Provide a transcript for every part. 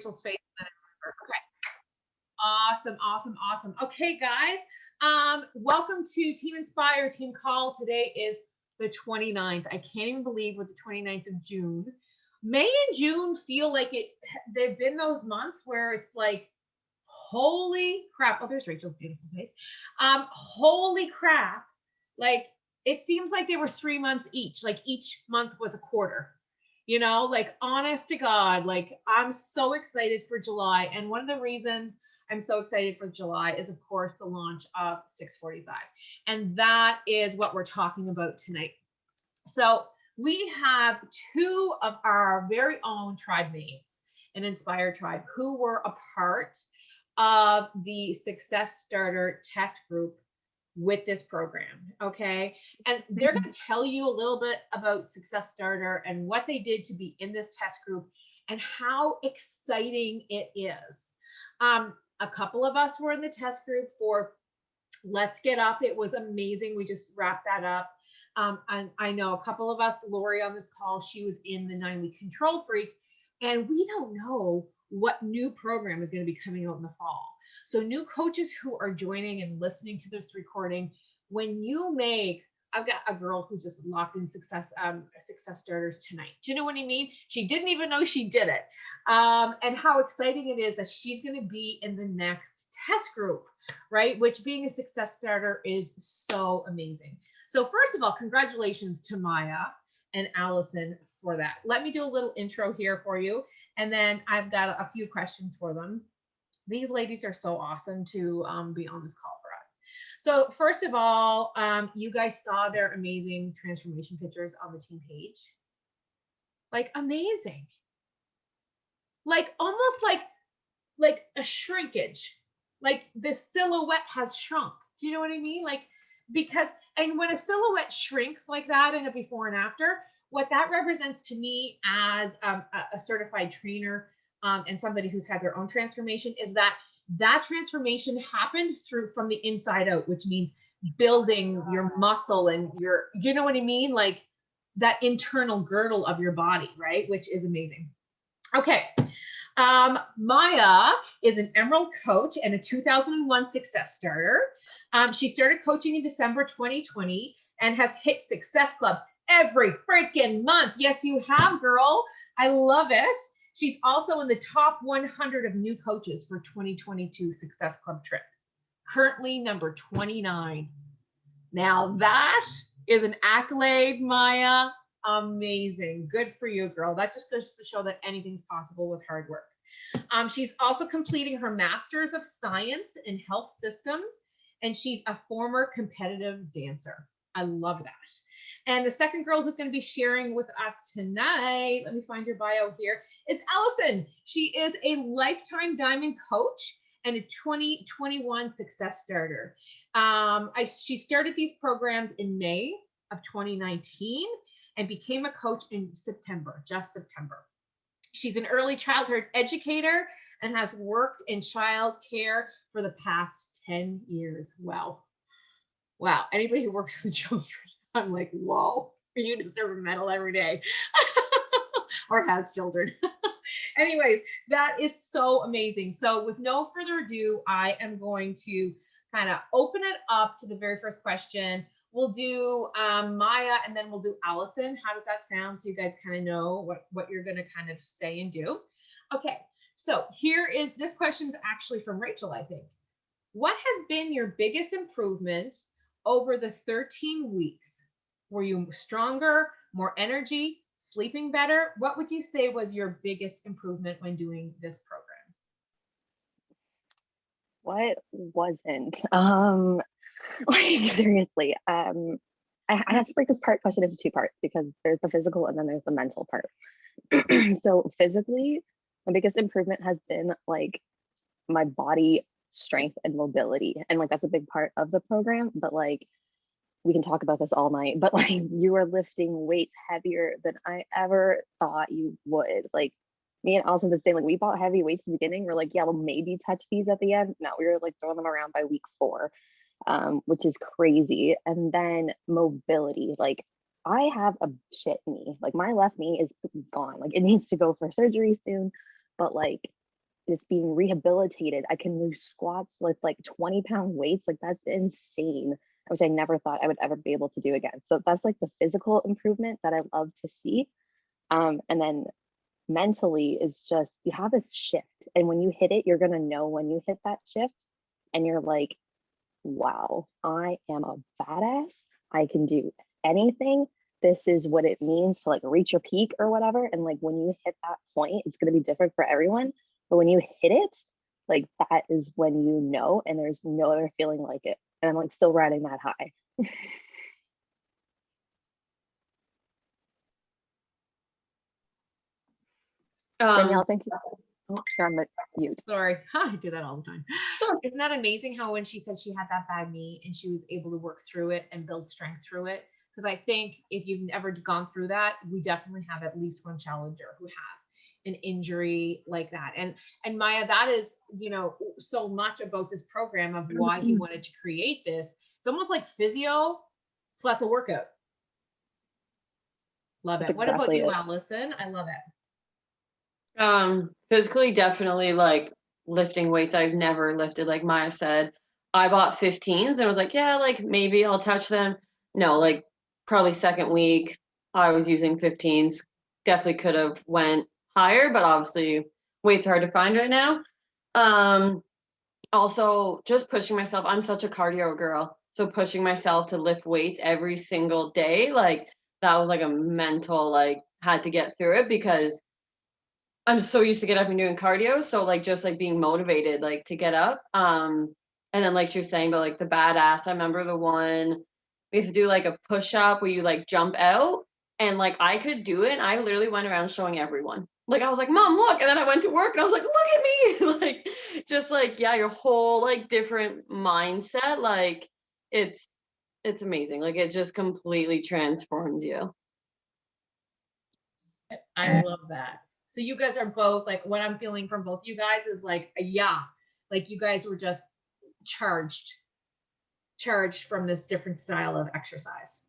Rachel's face. Okay. Awesome, awesome, awesome. Okay, guys. Welcome to Team Inspire, Team Call. Today is the 29th. I can't even believe we're the 29th of June. May and June feel like they've been those months where it's like, holy crap. Oh, there's Rachel's beautiful face. Holy crap. Like, it seems like they were 3 months each. Like each month was a quarter. You know, like honest to God, like I'm so excited for July. And one of the reasons I'm so excited for July is, of course, the launch of 645. And that is what we're talking about tonight. So we have two of our very own tribe mates in Inspire Tribe who were a part of the Success Starter test group with this program. Okay. And they're going to tell you a little bit about Success Starter and what they did to be in this test group and how exciting it is. A couple of us were in the test group for Let's Get Up. It was amazing. We just wrapped that up. I know a couple of us, Lori on this call, she was in the 9-week Control Freak, and we don't know what new program is going to be coming out in the fall. So new coaches who are joining and listening to this recording, when you make, I've got a girl who just locked in Success Starters tonight. Do you know what I mean? She didn't even know she did it. And how exciting it is that she's going to be in the next test group, right? Which being a Success Starter is so amazing. So first of all, congratulations to Maya and Allison for that. Let me do a little intro here for you. And then I've got a few questions for them. These ladies are so awesome to be on this call for us. So first of all, you guys saw their amazing transformation pictures on the team page. Like amazing. Like almost like a shrinkage. Like the silhouette has shrunk. Do you know what I mean? Like, because, and when a silhouette shrinks like that in a before and after, what that represents to me as a certified trainer and somebody who's had their own transformation is that transformation happened from the inside out, which means building your muscle and you know what I mean? Like that internal girdle of your body, right? Which is amazing. Okay. Maya is an Emerald coach and a 2001 Success Starter. She started coaching in December 2020 and has hit Success Club every freaking month. Yes, you have, girl. I love it. She's also in the top 100 of new coaches for 2022 Success Club trip. Currently number 29. Now that is an accolade, Maya. Amazing. Good for you, girl. That just goes to show that anything's possible with hard work. She's also completing her Master's of Science in Health Systems, and she's a former competitive dancer. I love that. And the second girl who's going to be sharing with us tonight, let me find your bio here, is Allison. She is a lifetime diamond coach and a 2021 Success Starter. She started these programs in May of 2019 and became a coach in September, just September. She's an early childhood educator and has worked in child care for the past 10 years. Wow. Wow. Anybody who works with children, I'm like, whoa, you deserve a medal every day. Or has children. Anyways, that is so amazing. So with no further ado, I am going to kind of open it up to the very first question. We'll do Maya and then we'll do Allison. How does that sound? So you guys kind of know what you're going to kind of say and do. Okay, so this question's actually from Rachel, I think. What has been your biggest improvement over the 13 weeks? Were you stronger, more energy, sleeping better? What would you say was your biggest improvement when doing this program? What wasn't? Like seriously, I have to break this question into two parts because there's the physical and then there's the mental part. So physically, my biggest improvement has been like my body strength and mobility, and like that's a big part of the program. But like we can talk about this all night. But like you are lifting weights heavier than I ever thought you would. Like me and Allison the same. Like we bought heavy weights in the beginning. We're like, yeah, we'll maybe touch these at the end. No, we were like throwing them around by week 4. Which is crazy. And then mobility, like I have a shit knee, like my left knee is gone, like it needs to go for surgery soon, but like it's being rehabilitated. I can lose squats with like 20-pound weights. Like that's insane, which I never thought I would ever be able to do again. So that's like the physical improvement that I love to see. And then mentally is just you have this shift. And when you hit it, you're gonna know when you hit that shift and you're like, wow, I am a badass. I can do anything. This is what it means to like reach your peak or whatever. And like when you hit that point, it's going to be different for everyone. But when you hit it, like that is when you know, and there's no other feeling like it. And I'm like still riding that high. Danielle, thank you. Oh, sorry, I'm mute. Sorry, I do that all the time. Isn't that amazing how when she said she had that bad knee and she was able to work through it and build strength through it? Because I think if you've ever gone through that, we definitely have at least one challenger who has an injury like that. And Maya, that is, you know, so much about this program of why he wanted to create this. It's almost like physio plus a workout. Love it. That's What about exactly you, it. Allison? I love it. Physically, definitely like lifting weights. I've never lifted, like Maya said. I bought 15s and was like, yeah, like maybe I'll touch them. No, like probably second week, I was using 15s. Definitely could have went higher, but obviously weights are hard to find right now. Also just pushing myself. I'm such a cardio girl. So pushing myself to lift weights every single day, like that was like a mental, like had to get through it because I'm so used to get up and doing cardio. So like just like being motivated like to get up. And then like she was saying about like the badass. I remember the one we used to do like a push up where you like jump out and like I could do it. And I literally went around showing everyone. Like I was like, Mom, look. And then I went to work and I was like, look at me. Like just like, yeah, your whole like different mindset. Like it's amazing. Like it just completely transforms you. I love that. So you guys are both like what I'm feeling from both you guys is like yeah, like you guys were just charged from this different style of exercise.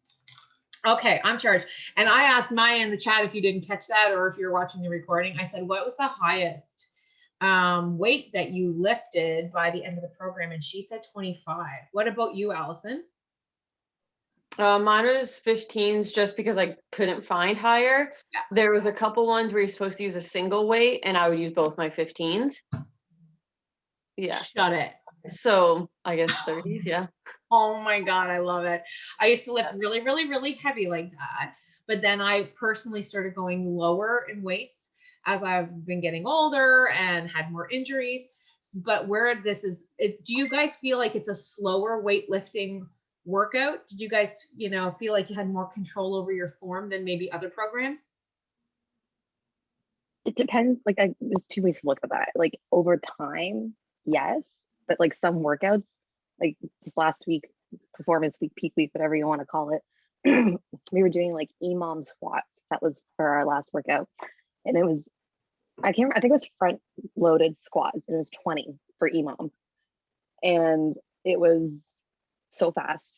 Okay, I'm charged. And I asked Maya in the chat if you didn't catch that or if you're watching the recording. I said, what was the highest weight that you lifted by the end of the program? And she said 25. What about you, Allison? Mine was 15s just because I couldn't find higher. Yeah. There was a couple ones where you're supposed to use a single weight and I would use both my 15s. Yeah. Shut it. So I guess 30s, yeah. Oh my God, I love it. I used to lift really, really, really heavy like that. But then I personally started going lower in weights as I've been getting older and had more injuries. But where this is, do you guys feel like it's a slower weightlifting workout? Did you guys, you know, feel like you had more control over your form than maybe other programs? It depends. Like, there's two ways to look at that. Like, over time, yes, but like some workouts, like this last week, performance week, peak week, whatever you want to call it, we were doing like EMOM squats. That was for our last workout, and it was, I can't remember, I think it was front loaded squats, and it was 20 for EMOM, and it was so fast.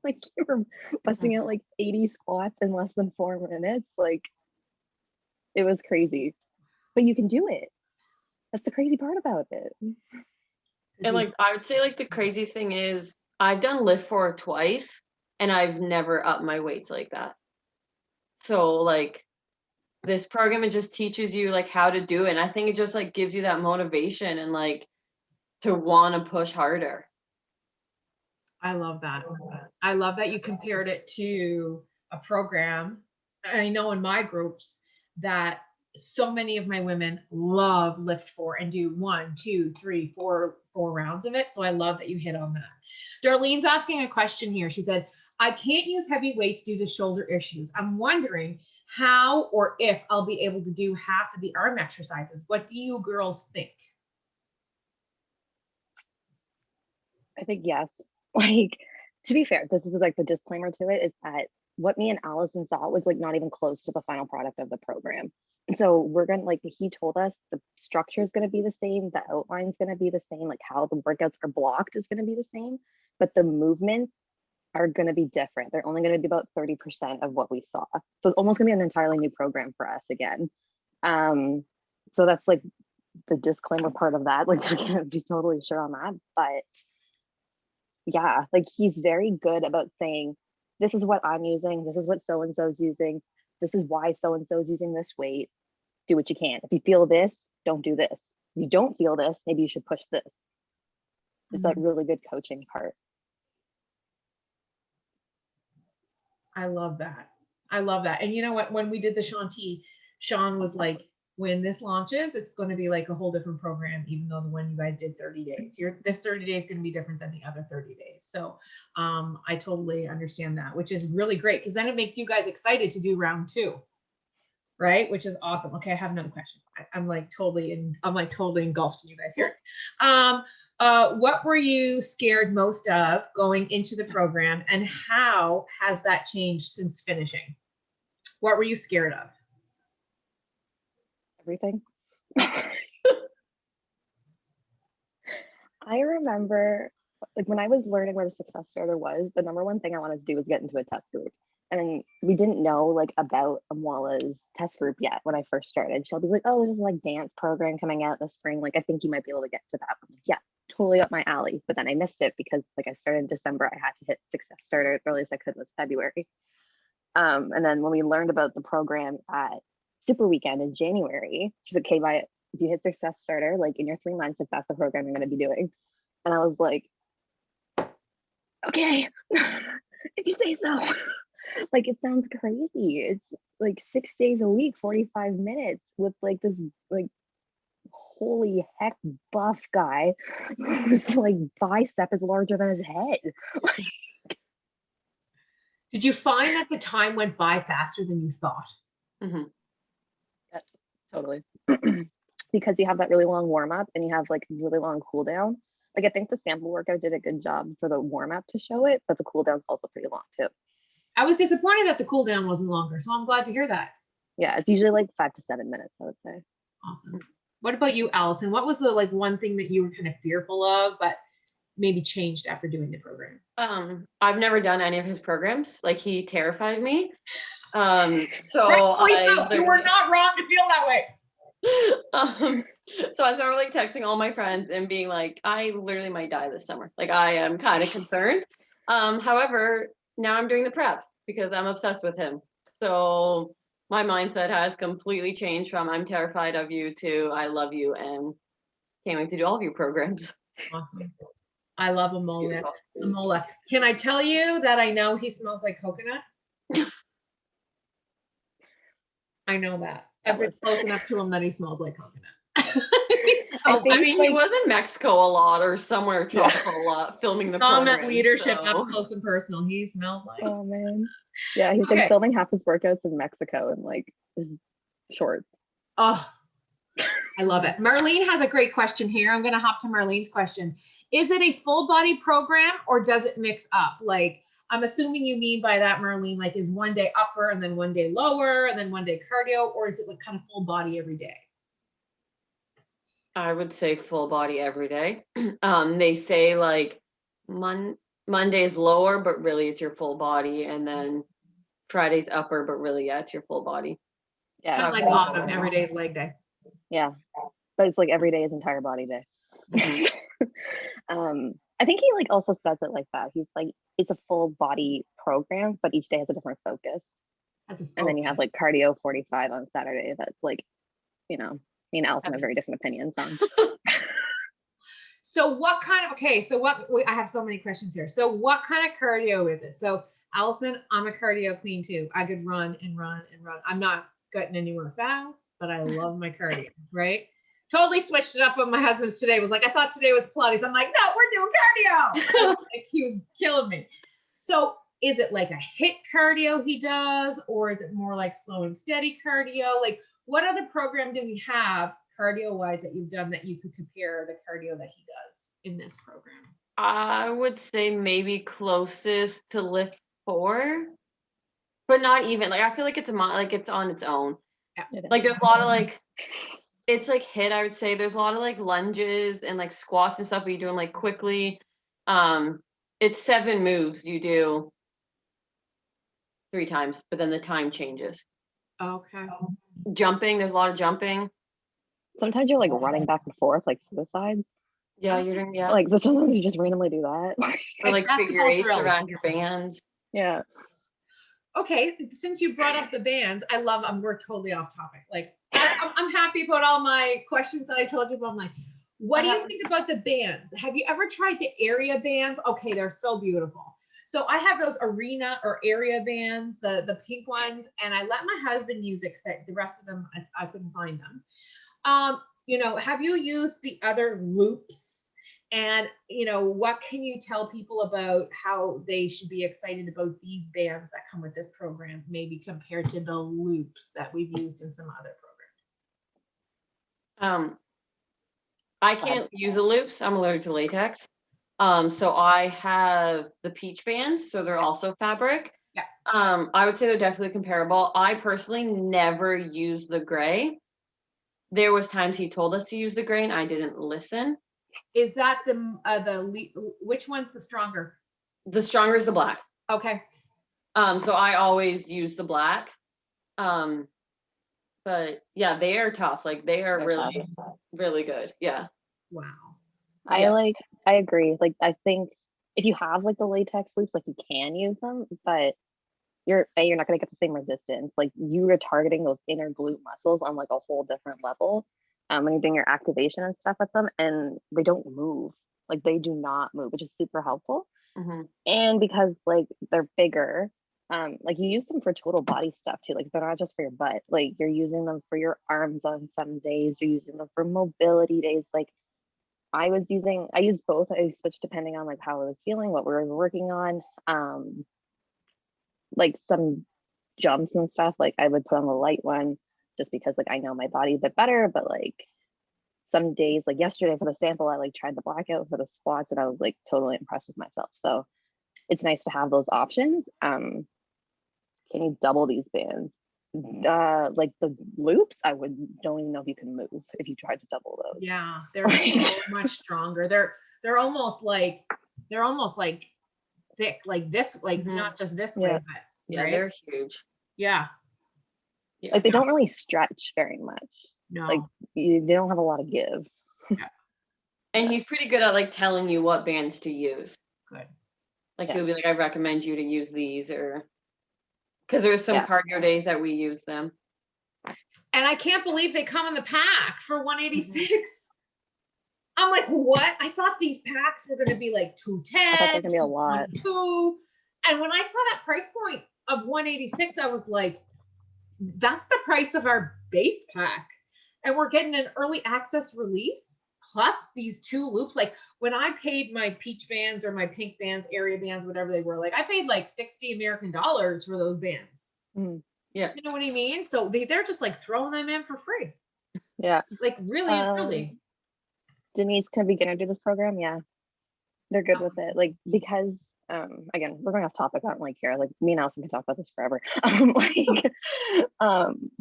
Like you were busting out like 80 squats in less than 4 minutes. Like it was crazy, but you can do it. That's the crazy part about it. And like I would say like the crazy thing is I've done lift for twice and I've never upped my weights like that. So like this program, it just teaches you like how to do it. And I think it just like gives you that motivation and like to want to push harder. I love that. I love that you compared it to a program. I know in my groups that so many of my women love lift for and do 1, 2, 3, 4 rounds of it. So I love that you hit on that. Darlene's asking a question here. She said, I can't use heavy weights due to shoulder issues. I'm wondering how or if I'll be able to do half of the arm exercises. What do you girls think? I think yes. Like, to be fair, this is like the disclaimer to it is that what me and Allison thought was like not even close to the final product of the program. So we're gonna, like, he told us the structure is gonna be the same, the outline is gonna be the same, like how the workouts are blocked is gonna be the same, but the movements are gonna be different. They're only gonna be about 30% of what we saw. So it's almost gonna be an entirely new program for us again. So that's like the disclaimer part of that. Like, I can't be totally sure on that, but yeah, like he's very good about saying, this is what I'm using, this is what so and so's using, this is why so and so's using this weight. Do what you can. If you feel this, don't do this. If you don't feel this, maybe you should push this. It's that really good coaching part. I love that. I love that. And you know what? When we did the Shanti, Sean was like, when this launches, it's going to be like a whole different program, even though the one you guys did 30 days. This 30 days is going to be different than the other 30 days. So I totally understand that, which is really great because then it makes you guys excited to do round 2. Right? Which is awesome. Okay, I have another question. I'm like totally engulfed in you guys here. What were you scared most of going into the program, and how has that changed since finishing? What were you scared of? Everything. I remember, like, when I was learning what a success starter was, the number one thing I wanted to do was get into a test group. And we didn't know like about Amwala's test group yet when I first started. Shelby's like, oh, this is like dance program coming out this spring. Like, I think you might be able to get to that. I'm like, yeah, totally up my alley. But then I missed it because like I started in December. I had to hit success starter. The earliest I could was February. And then when we learned about the program at Super Weekend in January, she's like, okay, if you hit success starter, like in your 3 months, if that's the program you're going to be doing. And I was like, okay, if you say so. Like, it sounds crazy. It's like 6 days a week, 45 minutes with like this like holy heck buff guy whose like bicep is larger than his head. Did you find that the time went by faster than you thought? Mm-hmm. Yes, totally. Because you have that really long warm up and you have like really long cool down. Like, I think the sample workout did a good job for the warm up to show it, but the cool down's also pretty long too. I was disappointed that the cool down wasn't longer, so I'm glad to hear that. Yeah, it's usually like 5 to 7 minutes, I would say. Awesome. What about you, Allison? What was the like one thing that you were kind of fearful of, but maybe changed after doing the program? I've never done any of his programs. Like, he terrified me. So you were not wrong to feel that way. So I started like texting all my friends and being like, I literally might die this summer. Like, I am kind of concerned. However, now I'm doing the prep because I'm obsessed with him. So my mindset has completely changed from I'm terrified of you to I love you and can't wait to do all of your programs. Awesome. I love Amola. Amola. Can I tell you that I know he smells like coconut? I know that. I've been close enough to him that he smells like coconut. I mean, he was in Mexico a lot or somewhere tropical a lot filming the program. That leadership up close and personal. He smells like. Oh man. Yeah, he's like filming half his workouts in Mexico in like his shorts. Oh, I love it. Marlene has a great question here. I'm going to hop to Marlene's question. Is it a full body program or does it mix up? Like, I'm assuming you mean by that, Marlene, like is one day upper and then one day lower and then one day cardio, or is it like kind of full body every day? I would say full body every day. They say like Monday's lower, but really it's your full body. And then Friday's upper, but really, yeah, it's your full body. Yeah. Kind of like autumn, every day is leg day. Yeah. But it's like every day is entire body day. Mm-hmm. I think he like also says it like that. He's like, it's a full body program, but each day has a different focus. And then you have like cardio 45 on Saturday. That's like, you know, me and Allison have very different opinions on. So what kind of, I have so many questions here. So what kind of cardio is it? So Allison, I'm a cardio queen too. I could run and run and run. I'm not getting anywhere fast, but I love my cardio, right? Totally switched it up with my husband's today. Was like, I thought today was Pilates. I'm like, no, we're doing cardio. Like, he was killing me. So is it like a HIIT cardio he does, or is it more like slow and steady cardio? Like, what other program do we have cardio wise that you've done that you could compare the cardio that he does in this program? I would say maybe closest to lift 4, but not even. Like, I feel like it's on its own. Yeah. Like, there's a lot of like, it's like HIIT, I would say. There's a lot of like lunges and like squats and stuff, but you do them like quickly. It's 7 moves you do 3 times, but then the time changes. Okay. Jumping, there's a lot of jumping. sometimes you're like running back and forth like suicides. Yeah, you're doing, yeah. Like so sometimes you just randomly do that. Or like figure basketball eights drills. around your bands. Yeah. Okay, since you brought up the bands, we're totally off topic. Like, I'm happy about all my questions that I told you about. I'm like, what do you think about the bands? Have you ever tried the area bands? Okay, they're so beautiful. So I have those arena or area bands, the pink ones, and I let my husband use it because the rest of them, I couldn't find them. Have you used the other loops? And, what can you tell people about how they should be excited about these bands that come with this program, maybe compared to the loops that we've used in some other programs? I can't use the loops. I'm allergic to latex. So I have the peach bands, so they're also fabric. Yeah. I would say they're definitely comparable. I personally never use the gray. There was times he told us to use the gray and I didn't listen. Is that which one's the stronger? The stronger is the black. Okay. So I always use the black. But yeah, they are tough. Like they're really, really good. Yeah. Wow. I agree. Like I think if you have like the latex loops, like you can use them, but you're not going to get the same resistance. Like you are targeting those inner glute muscles on like a whole different level when you're doing your activation and stuff with them, and they don't move. Like they do not move, which is super helpful. Mm-hmm. And because like they're bigger, like you use them for total body stuff too. Like they're not just for your butt. Like you're using them for your arms on some days. You're using them for mobility days. Like I used both. I switched depending on like how I was feeling, what we were working on. Like some jumps and stuff, like I would put on the light one just because like I know my body a bit better, but like some days, like yesterday for the sample, I like tried the blackout for the squats and I was like totally impressed with myself. So it's nice to have those options. Can you double these bands? Like the loops, don't even know if you can move if you tried to double those. Yeah, they're so much stronger. They're almost like thick, like this, like not just this way, but yeah, right? they're huge. Yeah. Like they don't really stretch very much. No. Like they don't have a lot of give. Yeah. And he's pretty good at like telling you what bands to use. Good. Like he'll be like, I recommend you to use these, or because there's some cardio days that we use them. And I can't believe they come in the pack for 186. I'm like, what? I thought these packs were going to be like 210. I thought they're going to be a lot. And when I saw that price point of 186, I was like, that's the price of our base pack. And we're getting an early access release plus these two loops. Like when I paid my peach bands or my pink bands, area bands, whatever they were, like I paid like $60 American for those bands. Mm. Yeah. You know what I mean? So they're just like throwing them in for free. Yeah. Like really. Denise, can a beginner do this program? Yeah. They're good with it. Like, because again, we're going off topic. I don't like here. Like me and Allison can talk about this forever.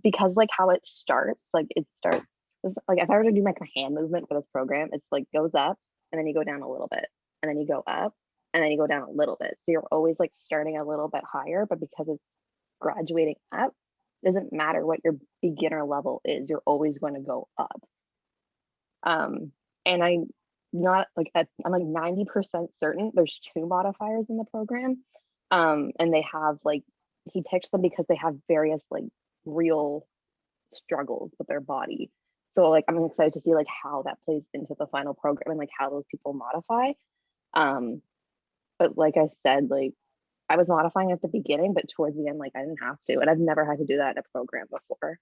Because like how it starts, like if I were to do like a hand movement for this program, it's like goes up and then you go down a little bit and then you go up and then you go down a little bit. So you're always like starting a little bit higher, but because it's graduating up, it doesn't matter what your beginner level is, you're always going to go up. And I'm like 90% certain there's 2 modifiers in the program. And they have like, he picked them because they have various like real struggles with their body. So like, I'm excited to see like how that plays into the final program and like how those people modify. But like I said, like I was modifying at the beginning, but towards the end, like I didn't have to, and I've never had to do that in a program before.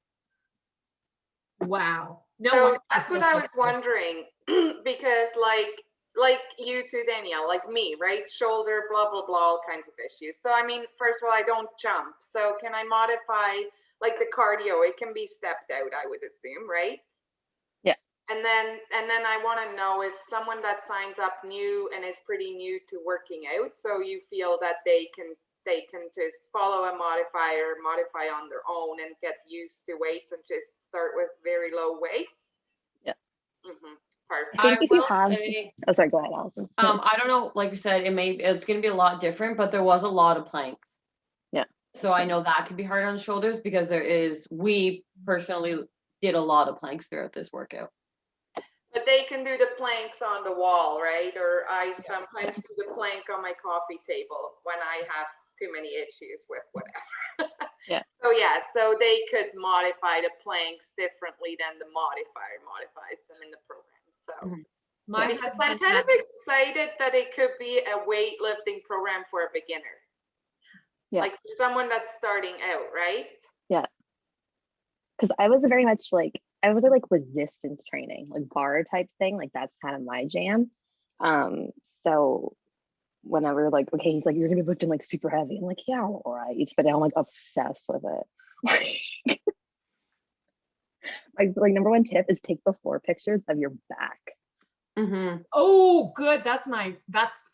Wow. No, so that's what I was wondering, because like you too, Danielle, like me, right? Shoulder, blah, blah, blah, all kinds of issues. So, I mean, first of all, I don't jump. So can I modify like the cardio? It can be stepped out, I would assume, right? Yeah. And then I want to know if someone that signs up new and is pretty new to working out, so you feel that they can just follow a modifier, modify on their own and get used to weights and just start with very low weights. Yeah. Mm-hmm. Perfect. I will say, oh, sorry, go ahead, Allison. I don't know, like you said, it's going to be a lot different, but there was a lot of planks. Yeah. So I know that could be hard on the shoulders because we personally did a lot of planks throughout this workout. But they can do the planks on the wall, right? Or I sometimes do the plank on my coffee table when I have too many issues with whatever. Yeah. So they could modify the planks differently than the modifier modifies them in the program. So My because husband I'm kind of has- excited that it could be a weightlifting program for a beginner. Yeah. Like for someone that's starting out, right? Yeah. Because I was very much like, I was like resistance training, like bar type thing. Like that's kind of my jam. So whenever like, okay, he's like, you're gonna be lifting like super heavy. I'm like, yeah, all right. But I'm like obsessed with it. Like number one tip is take before pictures of your back. Oh, good. That's what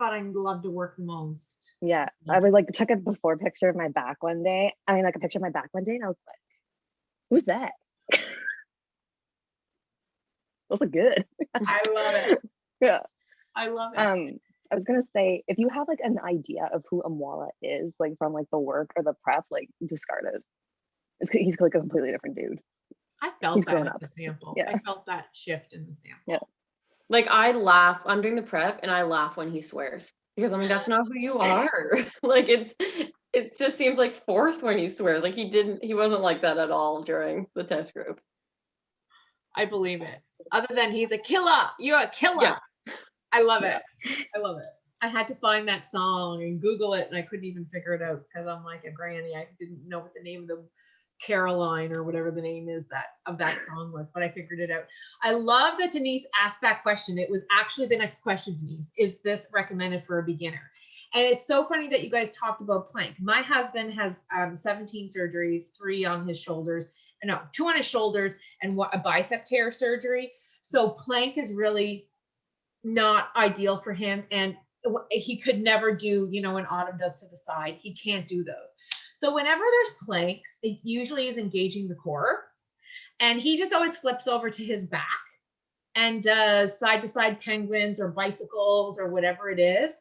I love to work the most. Yeah. I was like, took a before picture of my back one day. I mean, like a picture of my back one day, and I was like, who's that? Those look good. I love it. Yeah. I love it. I was gonna say, if you have like an idea of who Amwala is, like from like the work or the prep, like discard it. He's like a completely different dude. I felt he's that grown in up. the sample. Yeah. I felt that shift in the sample. Yeah. Like I laugh, I'm doing the prep and I laugh when he swears because I'm like, that's not who you are. Like it just seems like forced when he swears. Like he wasn't like that at all during the test group. I believe it. Other than he's a killer. You're a killer. Yeah. I love it. I love it. I had to find that song and Google it, and I couldn't even figure it out because I'm like a granny. I didn't know what the name of the Caroline or whatever the name is of that song was, but I figured it out. I love that Denise asked that question. It was actually the next question, Denise. Is this recommended for a beginner? And it's so funny that you guys talked about plank. My husband has 17 surgeries, 3 on his shoulders, no, 2 on his shoulders and a bicep tear surgery. So plank is really not ideal for him. And he could never do, when Autumn does to the side, he can't do those. So whenever there's planks, it usually is engaging the core. And he just always flips over to his back and does side to side penguins or bicycles or whatever it is.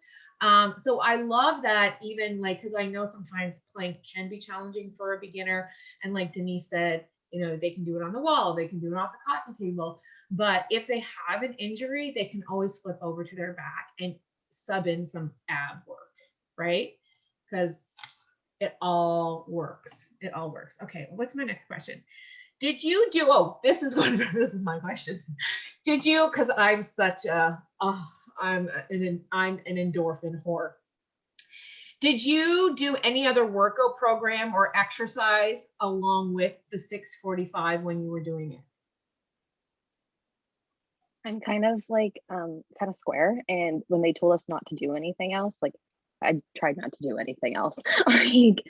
So I love that, even like, because I know sometimes plank can be challenging for a beginner. And like Denise said, they can do it on the wall, they can do it off the coffee table. But if they have an injury, they can always flip over to their back and sub in some ab work, right? Because it all works. It all works. Okay, what's my next question? Did you do, this is my question. Did you, because I'm such a, I'm an endorphin whore. Did you do any other workout program or exercise along with the 645 when you were doing it? I'm kind of like kind of square, and when they told us not to do anything else, like I tried not to do anything else. Like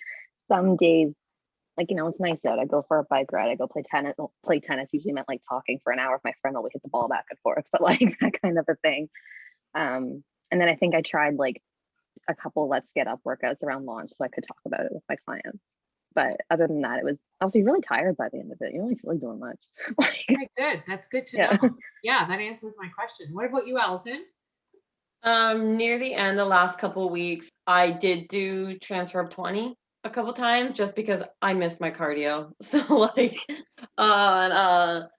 some days, like it's nice out. I go for a bike ride. I go play tennis. Well, play tennis usually meant like talking for an hour with my friend while we hit the ball back and forth, but like that kind of a thing. And then I think I tried like a couple let's get up workouts around launch so I could talk about it with my clients. But other than that, I was really tired by the end of it. You don't really feel like doing much. Okay, good. That's good to know. Yeah, that answers my question. What about you, Allison? Near the end, the last couple of weeks, I did do transfer up 20 a couple times just because I missed my cardio. So like on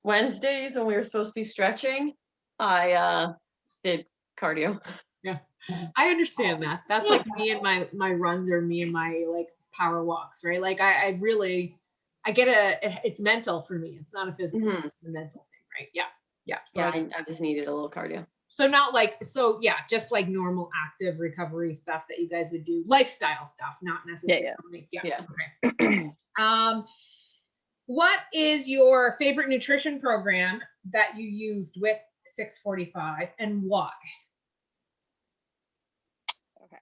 Wednesdays when we were supposed to be stretching, I did cardio. Yeah, I understand that. That's like me and my runs, or me and my like power walks, right? Like I get it's mental for me. It's not a physical, it's a mental thing, right? Yeah. So yeah, I just needed a little cardio. So just like normal active recovery stuff that you guys would do, lifestyle stuff, not necessarily. Yeah. Okay. What is your favorite nutrition program that you used with 645 and why? Okay.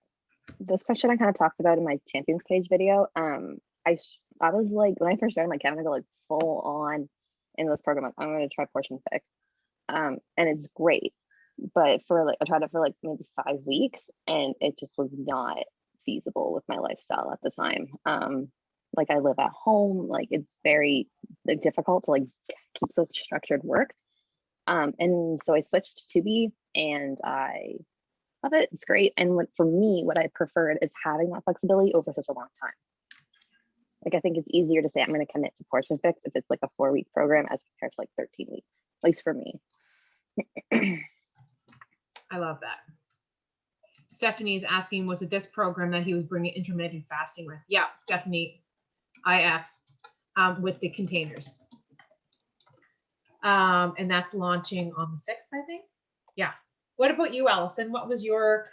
This question I kind of talked about in my Champions Cage video. I was like, when I first started my camera, I go like full on in this program. I'm going to try Portion Fix. And it's great. But I tried it for like maybe 5 weeks, and it just was not feasible with my lifestyle at the time. Like I live at home, like it's very difficult to like keep such structured work. And so I switched to Tubi, and I love it. It's great. And for me, what I preferred is having that flexibility over such a long time. Like, I think it's easier to say I'm going to commit to portion fix if it's like a 4-week program as compared to like 13 weeks, at least for me. I love that. Stephanie's asking, was it this program that he was bringing intermittent fasting with? Yeah, Stephanie, IF, with the containers. And that's launching on the 6th, I think. Yeah. What about you, Allison? What was your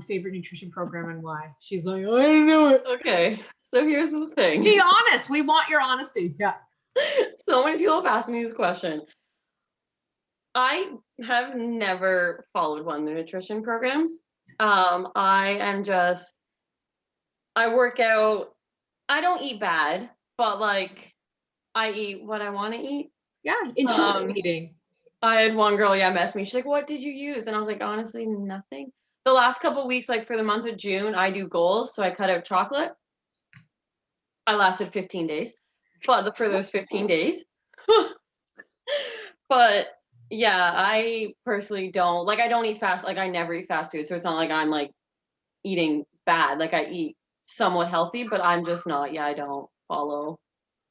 favorite nutrition program and why? She's like, oh, I don't know it. Okay, so here's the thing. Be honest. We want your honesty. Yeah. So many people have asked me this question. I have never followed one of the nutrition programs. I work out. I don't eat bad, but like I eat what I want to eat. Yeah, intuitive eating. I had one girl, message me. She's like, "What did you use?" And I was like, honestly, nothing. The last couple of weeks, like for the month of June, I do goals, so I cut out chocolate. I lasted 15 days, but for those 15 days, but yeah, I personally don't like. I don't eat fast. Like I never eat fast food, so it's not like I'm like eating bad. Like I eat somewhat healthy, but I'm just not. Yeah, I don't follow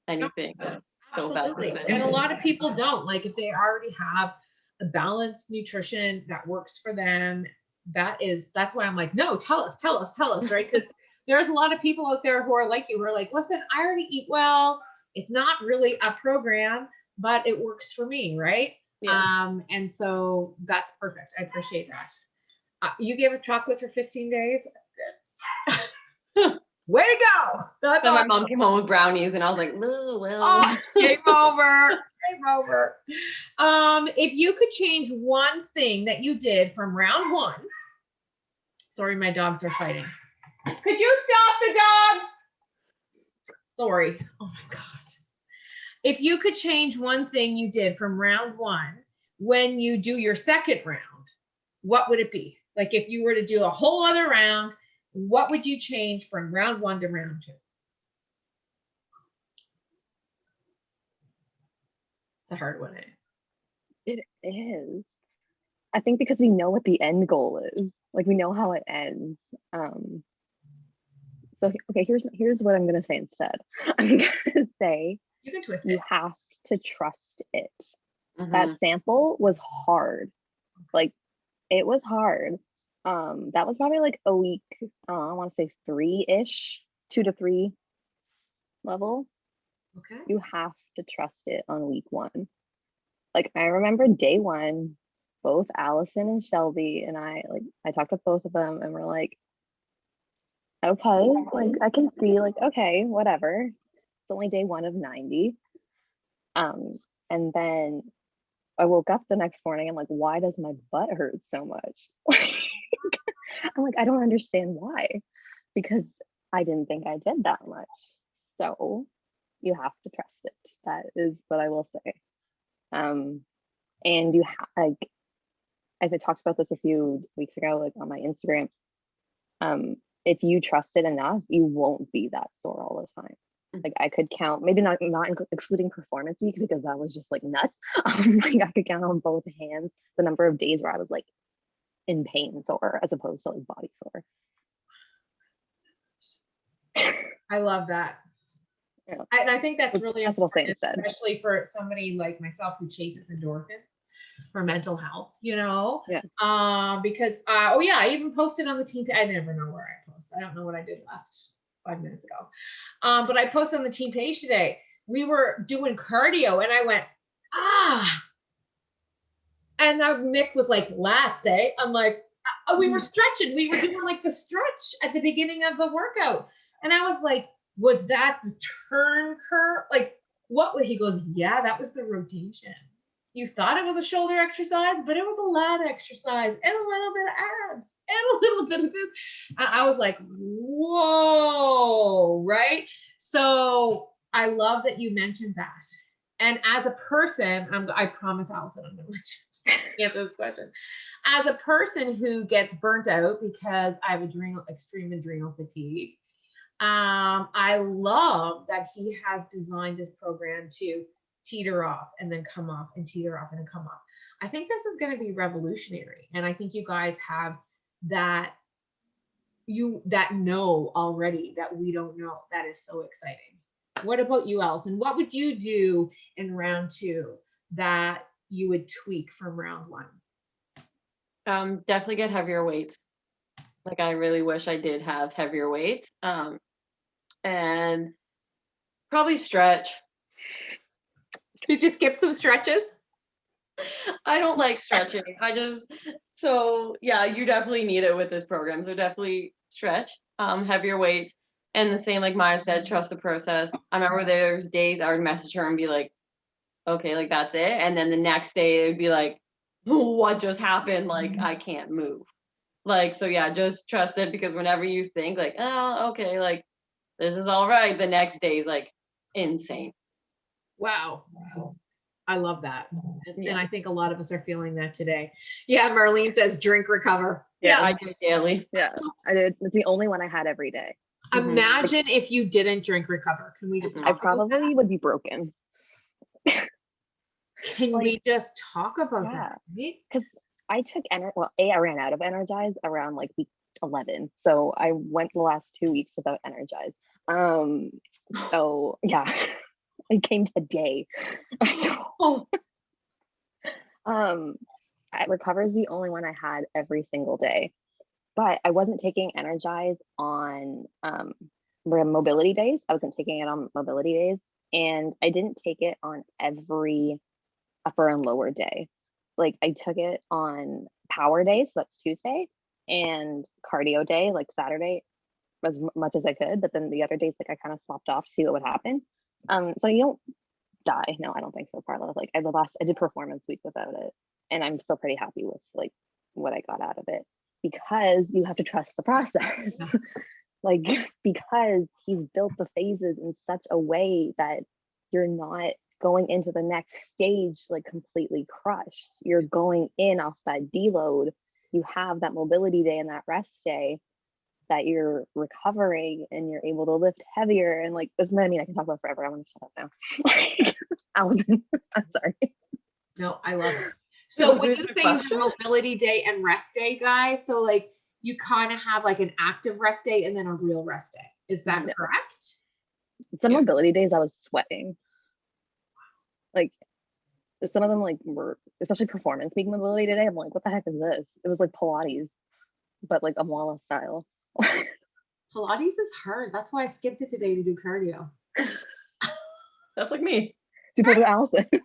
anything. So bad to Absolutely. say. And a lot of people don't. Like if they already have a balanced nutrition that works for them, that's why I'm like, no, tell us, right? Because there's a lot of people out there who are like you, who are like, listen, I already eat well. It's not really a program, but it works for me, right? Yeah. And so that's perfect. I appreciate that. You gave up chocolate for 15 days. That's good. Way to go. That's Then my awesome. mom came home with brownies and I was like, "Ooh, well." Oh, game over. Game over. If you could change one thing that you did from round 1. Sorry, my dogs are fighting. Could you stop the dogs? Sorry. Oh my God. If you could change one thing you did from round 1 when you do your second round, what would it be? Like if you were to do a whole other round, what would you change from round 1 to round 2? It's a hard one, eh? It is. I think because we know what the end goal is. Like we know how it ends. So okay, here's what I'm gonna say instead. I'm gonna say You can twist you it. have to trust it. Mhm. That sample was hard. Like it was hard. That was probably like a week, I want to say 3-ish, 2 to 3 level. Okay. You have to trust it on week 1. Like I remember day 1, both Allison and Shelby and I talked with both of them and we're like, okay, like I can see like, okay, whatever. It's only day 1 of 90. And then I woke up the next morning. I'm like, why does my butt hurt so much? I'm like, I don't understand why, because I didn't think I did that much. So you have to trust it. That is what I will say. And you like, as I talked about this a few weeks ago, like on my Instagram, if you trust it enough, you won't be that sore all the time. Like I could count, maybe not excluding performance week because that was just like nuts. Like I could count on both hands the number of days where I was like in pain sore as opposed to like body sore. I love that. Yeah. And I think that's really important, especially for somebody like myself who chases endorphins for mental health, you know? Yeah. Because, oh yeah, I even posted on the team. I never know where I post. I don't know what I did last 5 minutes ago. But I posted on the team page today. We were doing cardio and I went, and Mick was like, lats, eh? I'm like, we were stretching. We were doing like the stretch at the beginning of the workout. And I was like, was that the turn curve? Like, what was he goes, yeah, that was the rotation. You thought it was a shoulder exercise, but it was a lat exercise and a little bit of abs and a little bit of this. And I was like, whoa, right? So I love that you mentioned that. And as a person, I promise Allison, I'm going to let you answer this question. As a person who gets burnt out because I have extreme adrenal fatigue, I love that he has designed this program to teeter off and then come off and teeter off and then come off. I think this is going to be revolutionary. And I think you guys have that know already that we don't know. That is so exciting. What about you, Allison? What would you do in round 2 that you would tweak from round 1? Definitely get heavier weights. Like I really wish I did have heavier weights. And probably stretch. Did you skip some stretches? I don't like stretching. So yeah, you definitely need it with this program. So definitely stretch, heavier weights. And the same, like Maya said, trust the process. I remember there's days I would message her and be like, okay, like that's it. And then the next day it would be like, what just happened? Like I can't move. Like, so yeah, just trust it, because whenever you think like, oh, okay, like this is all right, the next day is like insane. Wow. I love that. And Yeah. I think a lot of us are feeling that today. Yeah, Marlene says drink, recover. Yeah, I do daily. Yeah, I did. It's the only one I had every day. Imagine if you didn't drink, recover. Can we just I talk about that? probably would be broken. Can like, we just talk about yeah. that? Right? Because I took I ran out of Energize around like week 11, so I went the last 2 weeks without Energize. So yeah, it came today. So, Recover is the only one I had every single day, but I wasn't taking Energize on mobility days. I wasn't taking it on mobility days, and I didn't take it on every upper and lower day. Like I took it on power days, so that's Tuesday, and cardio day, like Saturday, as much as I could. But then the other days, like I kind of swapped off to see what would happen. So you don't die. No, I don't think so, Carla. Like I did performance week without it, and I'm still pretty happy with like what I got out of it, because you have to trust the process. Like, because he's built the phases in such a way that you're not going into the next stage like completely crushed. You're going in off that deload. You have that mobility day and that rest day that you're recovering, and you're able to lift heavier. And like, this is what I mean. I can talk about forever. I want to shut up now. Allison, I'm sorry. No, I love it. So Was when there you a say you have question? mobility day and rest day, guys, so like you kind of have like an active rest day and then a real rest day. Is that No. correct? Some Yeah. mobility days I was sweating. Like some of them like were, especially performance week mobility today. I'm like, what the heck is this? It was like Pilates, but like Amwala style. Pilates is hard. That's why I skipped it today to do cardio. That's like me. To put it Allison. I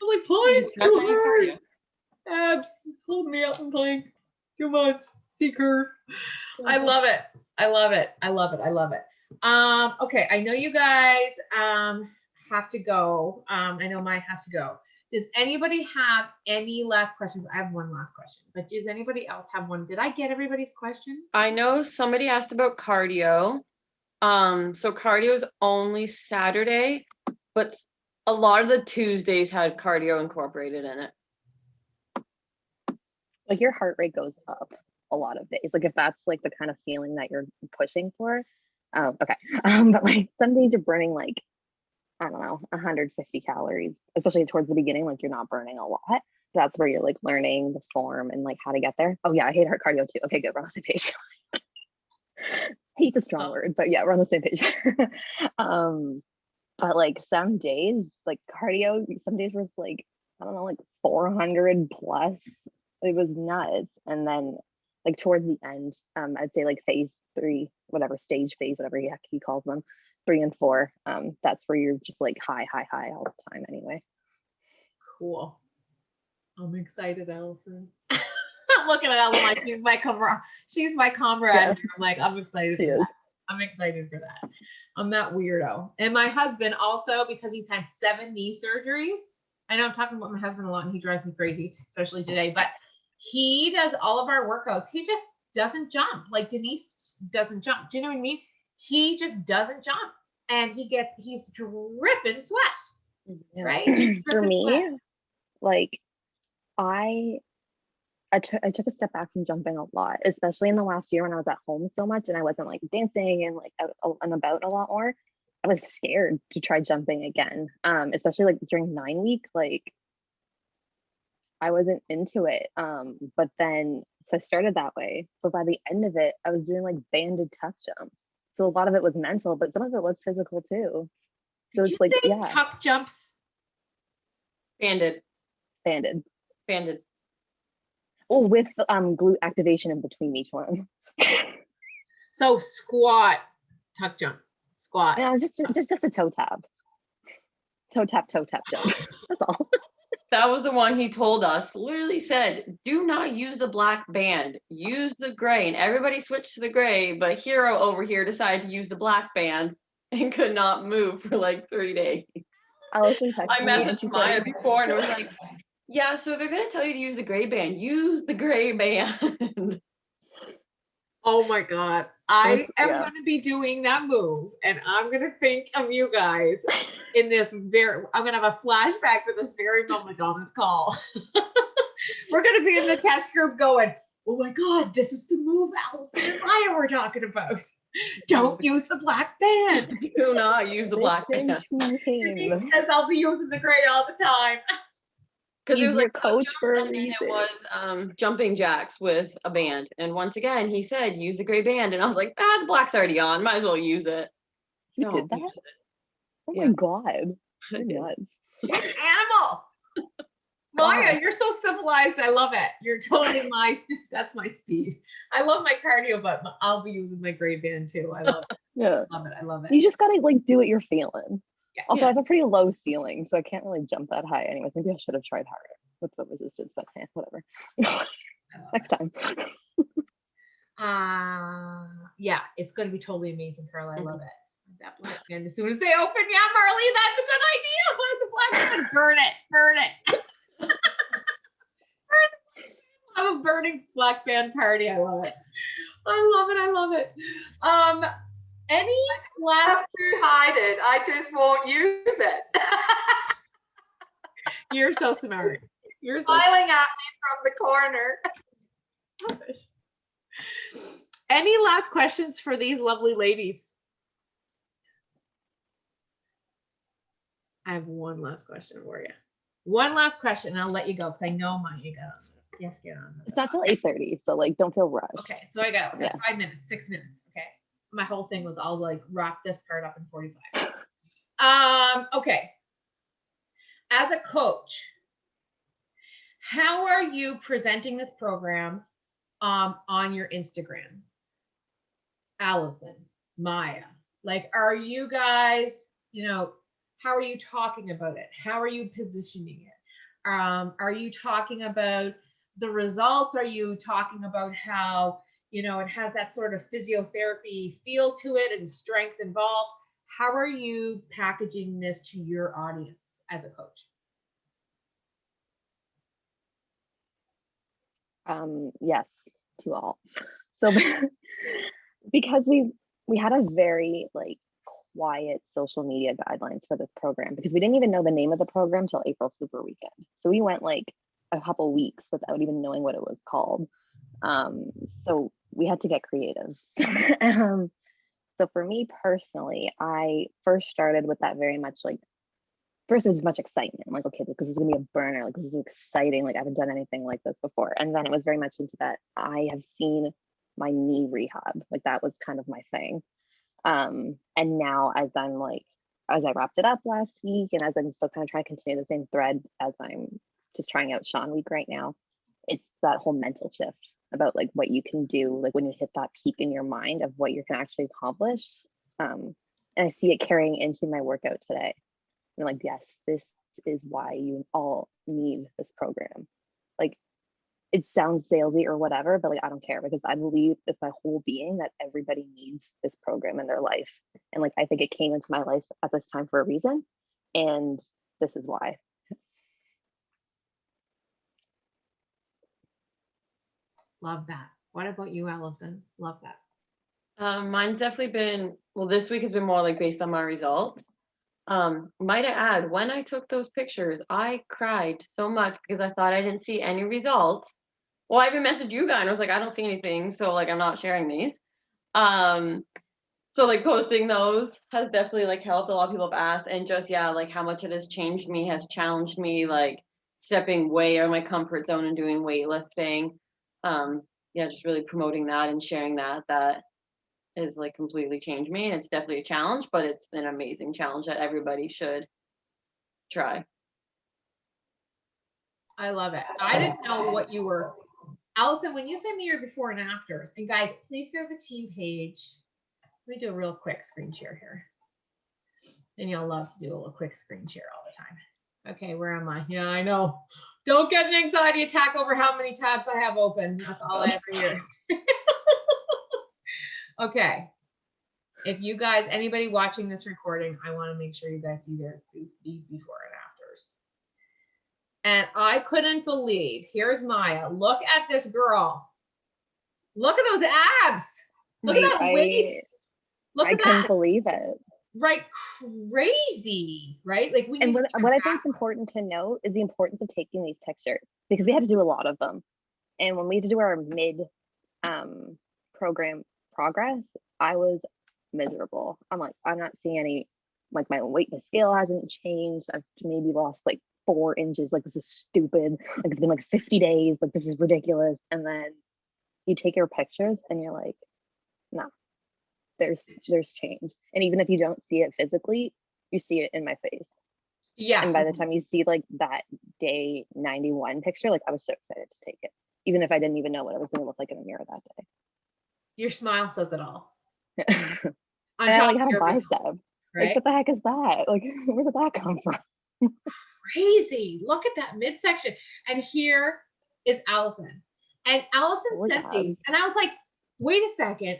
was like, You Pilates is stretch too on your hard. cardio. Abs hold me up and playing too much. Seeker. I love it. I love it. I love it. I love it. Okay, I know you guys have to go. I know Maya has to go. Does anybody have any last questions? I have one last question, but does anybody else have one? Did I get everybody's questions? I know somebody asked about cardio. So cardio is only Saturday, but a lot of the Tuesdays had cardio incorporated in it. Like your heart rate goes up a lot of days. Like if that's like the kind of feeling that you're pushing for. Okay. But like some days you're burning like, I don't know, 150 calories, especially towards the beginning, like you're not burning a lot. That's where you're like learning the form and like how to get there. Oh yeah, I hate heart cardio too. Okay, good, we're on the same page. Hate's a strong word, but yeah, we're on the same page. But like some days, like cardio, some days was like, I don't know, like 400 plus. It was nuts. And then like towards the end, I'd say like phase 3, whatever stage phase, whatever he calls them, 3 and 4. That's where you're just like high all the time anyway. Cool. I'm excited, Allison. I'm looking at Allison like she's my comrade. She's my comrade. Yeah. I'm like, I'm excited for that. I'm excited for that. I'm that weirdo. And my husband also, because he's had 7 knee surgeries. I know I'm talking about my husband a lot and he drives me crazy, especially today, but he does all of our workouts. He just doesn't jump. Like Denise doesn't jump. Do you know what I mean? He just doesn't jump. And he's dripping sweat. Yeah. Right? For me, like I took a step back from jumping a lot, especially in the last year when I was at home so much and I wasn't like dancing and like out and about a lot more. I was scared to try jumping again, especially like during 9 week. Like I wasn't into it. But then so I started that way. But by the end of it, I was doing like banded tuck jumps. So a lot of it was mental, but some of it was physical too. So Did it's you like, say yeah, tuck jumps? Banded. banded. Oh, with glute activation in between each one. So squat, tuck jump, squat. Yeah, just a toe tap. Toe tap jump. That's all. That was the one he told us, literally said, do not use the black band, use the gray. And everybody switched to the gray, but Hero over here decided to use the black band and could not move for like 3 days. Allison texted I me and messaged she Maya said, before and it was like, yeah, so they're going to tell you to use the gray band. Use the gray band. Oh my God. I am yeah. going to be doing that move and I'm going to think of you guys in this I'm going to have a flashback to this very moment on this call. We're going to be in the test group going, oh my God, this is the move Allison and Maya were talking about. Don't use the black band. Do not use the black Listen band. to him. Because I'll be using the gray all the time. Because it was He's your like coach for a and then reason. it was jumping jacks with a band. And once again, he said, use the gray band. And I was like, the black's already on. Might as well use it. You did that? Use it. Oh Yeah. my God. I You're did. nuts. You're an animal. Maya, you're so civilized. I love it. You're totally that's my speed. I love my cardio, but I'll be using my gray band too. I love it. Yeah. I love it. You just gotta like do what you're feeling. Yeah. Also, I have a pretty low ceiling, so I can't really jump that high anyways. Maybe I should have tried harder with the resistance, but whatever. Next time. Yeah, it's going to be totally amazing, Carla. I love it. That black band, as soon as they open, yeah, Marley, that's a good idea. The black band, burn it. Have a burning black band party. I love it. I love it. Any last? Have to hide it. I just won't use it. You're so smart. You're so Smiling at me from the corner. selfish. Any last questions for these lovely ladies? I have one last question for you. One last question, and I'll let you go because I know Maya got you have to get on. It's not till 8:30, so like don't feel rushed. Okay, so I got 5 minutes, 6 minutes. Okay, my whole thing was I'll like wrap this part up in 45. Okay. As a coach, how are you presenting this program on your Instagram? Allison, Maya, like, are you guys, how are you talking about it? How are you positioning it? Are you talking about the results? Are you talking about how, it has that sort of physiotherapy feel to it and strength involved? How are you packaging this to your audience as a coach? Yes, to all. So because we had a very like quiet social media guidelines for this program because we didn't even know the name of the program till April Super Weekend. So we went like a couple weeks without even knowing what it was called. So we had to get creative. So for me personally, I first started with that very much like, first it was much excitement. I'm like, okay, because this is gonna be a burner. Like this is exciting. Like I haven't done anything like this before. And then it was very much into that I have seen my knee rehab. Like that was kind of my thing. And now as I wrapped it up last week and as I'm still kind of trying to continue the same thread as I'm just trying out Sean Week right now, it's that whole mental shift about like what you can do, like when you hit that peak in your mind of what you can actually accomplish. And I see it carrying into my workout today. I'm like, yes, this is why you all need this program. Like it sounds salesy or whatever, but like I don't care because I believe with my whole being that everybody needs this program in their life. And like I think it came into my life at this time for a reason. And this is why. Love that. What about you, Allison? Love that. Mine's definitely been, well, this week has been more like based on my results. Might I add, when I took those pictures, I cried so much because I thought I didn't see any results. Well, I even messaged you guys and I was like, I don't see anything. So like, I'm not sharing these. So like posting those has definitely like helped. A lot of people have asked and just, yeah, like how much it has changed me, has challenged me, like stepping way out of my comfort zone and doing weightlifting. Yeah, just really promoting that and sharing that has like completely changed me, and it's definitely a challenge, but it's an amazing challenge that everybody should try. I love it. I didn't know what you were. Allison, when you send me your before and afters, and guys, please go to the team page. Let me do a real quick screen share here. Danielle loves to do a little quick screen share all the time. Okay, where am I? Yeah, I know. Don't get an anxiety attack over how many tabs I have open. That's all I ever hear. Okay. If you guys, anybody watching this recording, I want to make sure you guys see these before and afters. And I couldn't believe, here's Maya. Look at this girl. Look at those abs. Look at that waist. Look at that. I couldn't believe it. Right, crazy, right? Like we. And what I think is important to note is the importance of taking these pictures, because we had to do a lot of them. And when we had to do our mid program progress, I was miserable. I'm like, I'm not seeing any, like my weight, my scale hasn't changed. I've maybe lost like 4 inches. Like, this is stupid. Like, it's been like 50 days. Like, this is ridiculous. And then you take your pictures and you're like, no, there's change. And even if you don't see it physically, you see it in my face. Yeah. And by the time you see like that day 91 picture, like I was so excited to take it, even if I didn't even know what it was going to look like in the mirror that day. Your smile says it all. And I like had a bicep. Right? Like, what the heck is that? Like, where did that come from? Crazy. Look at that midsection. And here is Allison. And Allison sent these. And I was like, wait a second.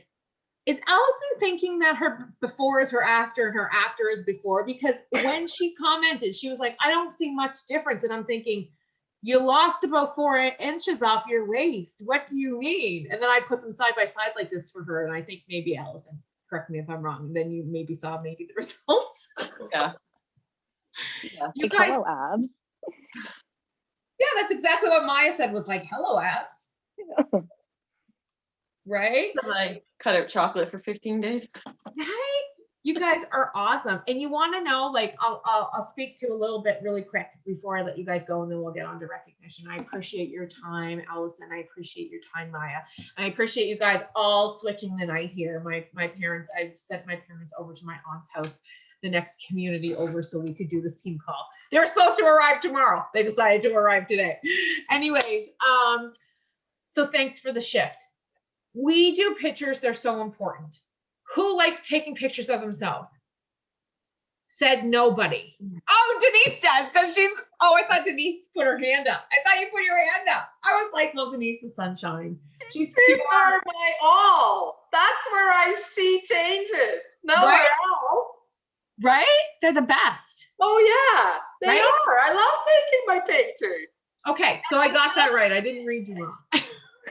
Is Allison thinking that her before is her after and her after is before? Because when she commented, she was like, I don't see much difference. And I'm thinking, you lost about 4 inches off your waist. What do you mean? And then I put them side by side like this for her. And I think maybe Allison, correct me if I'm wrong, then you maybe saw maybe the results. Yeah. You guys, hello, abs. Yeah, that's exactly what Maya said, was like, hello, abs. Yeah. Right? I cut out chocolate for 15 days. Right? You guys are awesome. And you want to know, like, I'll speak to a little bit really quick before I let you guys go, and then we'll get on to recognition. I appreciate your time, Allison. I appreciate your time, Maya. And I appreciate you guys all switching the night here. My parents, I've sent my parents over to my aunt's house, the next community over, so we could do this team call. They were supposed to arrive tomorrow. They decided to arrive today. Anyways, so thanks for the shift. We do pictures. They're so important. Who likes taking pictures of themselves? Said nobody. Oh, Denise does, because I thought Denise put her hand up. I thought you put your hand up. I was like, well, Denise, the sunshine. These are my all. That's where I see changes. Nowhere else. Right? They're the best. Oh, yeah, they are. I love taking my pictures. Okay, so I got that right. I didn't read you wrong.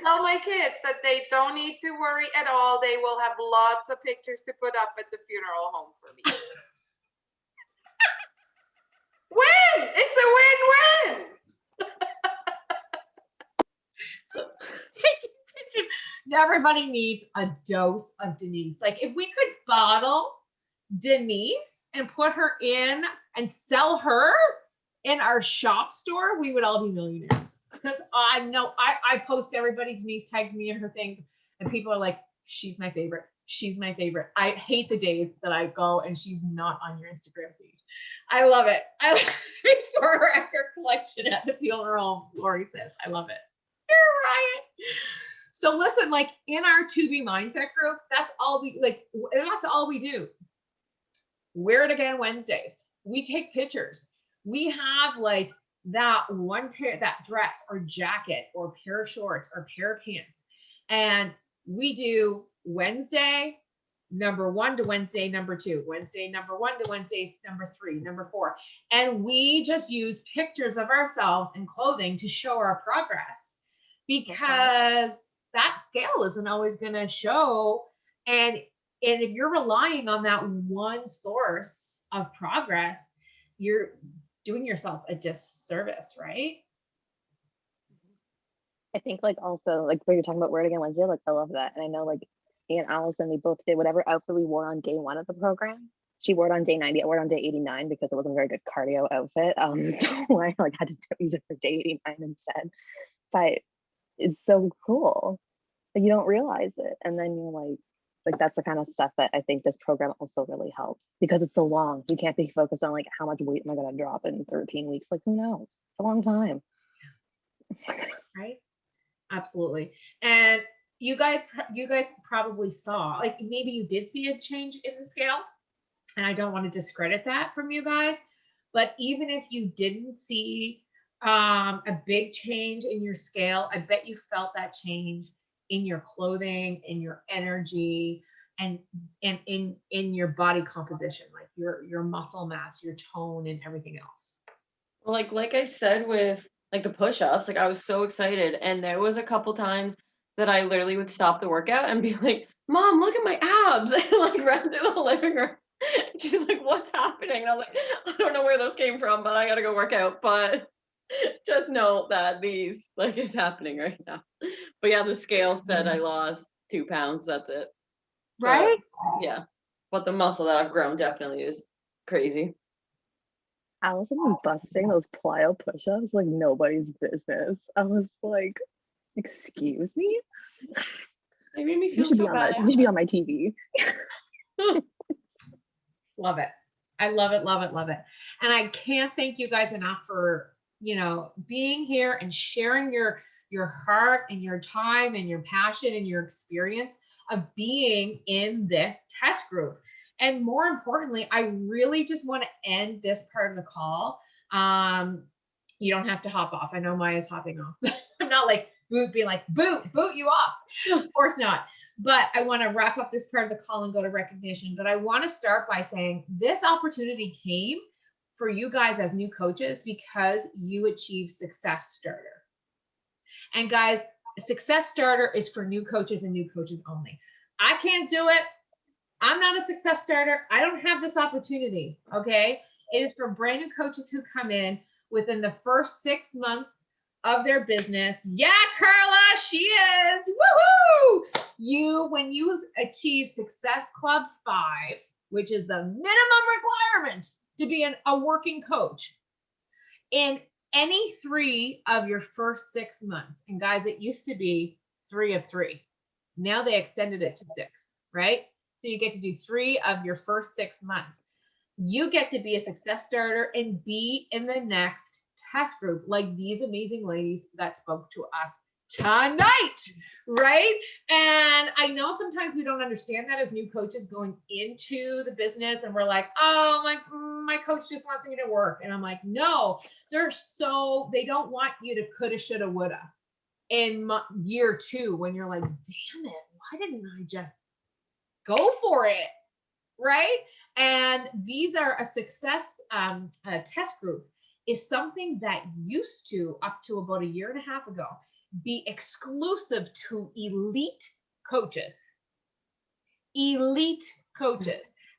Tell my kids that they don't need to worry at all. They will have lots of pictures to put up at the funeral home for me. Win! It's a win-win. Taking pictures. Everybody needs a dose of Denise. Like, if we could bottle Denise and put her in and sell her in our shop store, we would all be millionaires. Because I know I post everybody, Denise tags me in her things, and people are like, she's my favorite. She's my favorite. I hate the days that I go and she's not on your Instagram feed. I love it. I love it for her collection at the funeral home. Lori says, I love it. You're right. So listen, like in our 2B mindset group, that's all we do. Wear it again Wednesdays. We take pictures. We have like that one pair, that dress or jacket or pair of shorts or pair of pants. And we do Wednesday number 1 to Wednesday number 2, Wednesday number 1 to Wednesday number 3, number 4. And we just use pictures of ourselves in clothing to show our progress, because that scale isn't always going to show. And if you're relying on that one source of progress, you're doing yourself a disservice, right? I think like also like when you're talking about Wear It Again Wednesday, like I love that. And I know like me and Allison, we both did whatever outfit we wore on day 1 of the program. She wore it on day 90, I wore it on day 89 because it wasn't a very good cardio outfit. So I like had to use it for day 89 instead. But it's so cool. Like, you don't realize it. And then you're like, Like that's the kind of stuff that I think this program also really helps because it's so long. You can't be focused on like how much weight am I going to drop in 13 weeks? Like who knows? It's a long time. Right? Absolutely. And you guys probably saw, like maybe you did see a change in the scale, and I don't want to discredit that from you guys, but even if you didn't see a big change in your scale, I bet you felt that change in your clothing, in your energy, and in your body composition, like your muscle mass, your tone, and everything else. Well, like I said with like the push-ups, like I was so excited, and there was a couple times that I literally would stop the workout and be like, "Mom, look at my abs!" and like run through the living room. She's like, "What's happening?" And I was like, "I don't know where those came from, but I gotta go work out." But just know that these like is happening right now. But yeah, the scale said I lost 2 pounds. That's it. Right? But yeah, but the muscle that I've grown definitely is crazy. Allison was busting those plyo push-ups like nobody's business. I was like, excuse me? They made me You feel should so be on bad. that. You should be on my TV. Love it. I love it, love it, love it. And I can't thank you guys enough for, being here and sharing your heart and your time and your passion and your experience of being in this test group. And more importantly, I really just want to end this part of the call. You don't have to hop off. I know Maya's hopping off. I'm not like being like, boot you off. Of course not. But I want to wrap up this part of the call and go to recognition. But I want to start by saying this opportunity came for you guys as new coaches because you achieved Success Starter. And guys, a Success Starter is for new coaches and new coaches only. I can't do it. I'm not a Success Starter. I don't have this opportunity. Okay. It is for brand new coaches who come in within the first 6 months of their business. Yeah, Carla, she is. Woohoo! When you achieve Success Club 5, which is the minimum requirement to be a working coach, in any 3 of your first 6 months, and guys, it used to be 3 of 3. Now they extended it to 6, right? So you get to do 3 of your first 6 months. You get to be a Success Starter and be in the next test group like these amazing ladies that spoke to us tonight, right? And I know sometimes we don't understand that as new coaches going into the business, and we're like, oh, my coach just wants me to work. And I'm like, no, they don't want you to coulda, shoulda, woulda in year 2 when you're like, damn it, why didn't I just go for it, right? And these are a success a test group is something that used to, up to about a year and a half ago, be exclusive to elite coaches.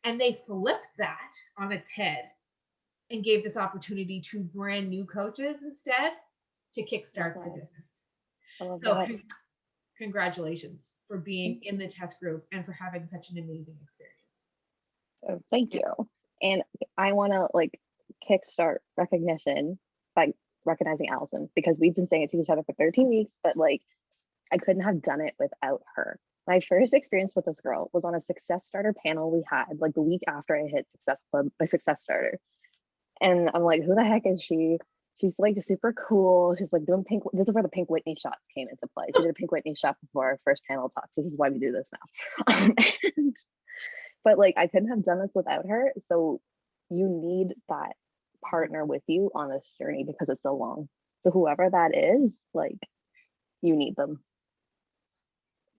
And they flipped that on its head and gave this opportunity to brand new coaches instead to kickstart their business. So congratulations for being in the test group and for having such an amazing experience. So thank you. And I want to kickstart recognition by recognizing Allison because we've been saying it to each other for 13 weeks, but I couldn't have done it without her. My first experience with this girl was on a Success Starter panel we had the week after I hit Success Club by Success Starter. And I'm like, who the heck is she? She's super cool. She's doing pink. This is where the Pink Whitney shots came into play. She did a Pink Whitney shot before our first panel talks. This is why we do this now. But I couldn't have done this without her. So you need that partner with you on this journey because it's so long. So whoever that is, you need them.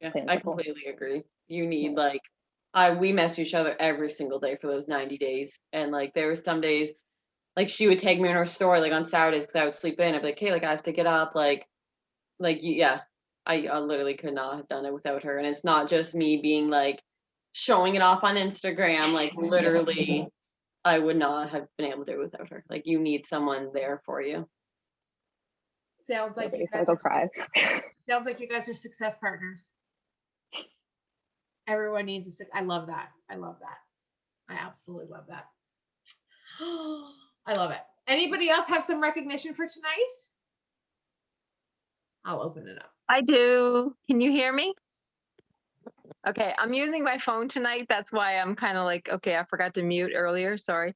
Yeah, I completely agree. You need we mess each other every single day for those 90 days. And there were some days she would take me in her store on Saturdays because I would sleep in. I'd be like, hey, I have to get up. Yeah, I literally could not have done it without her. And it's not just me being showing it off on Instagram. Literally, I would not have been able to do it without her. You need someone there for you. Sounds like you guys Sounds like you guys are success partners. Everyone needs I love that. I absolutely love that. I love it. Anybody else have some recognition for tonight? I'll open it up. I do. Can you hear me? Okay, I'm using my phone tonight. That's why I'm kind of like, okay, I forgot to mute earlier. Sorry.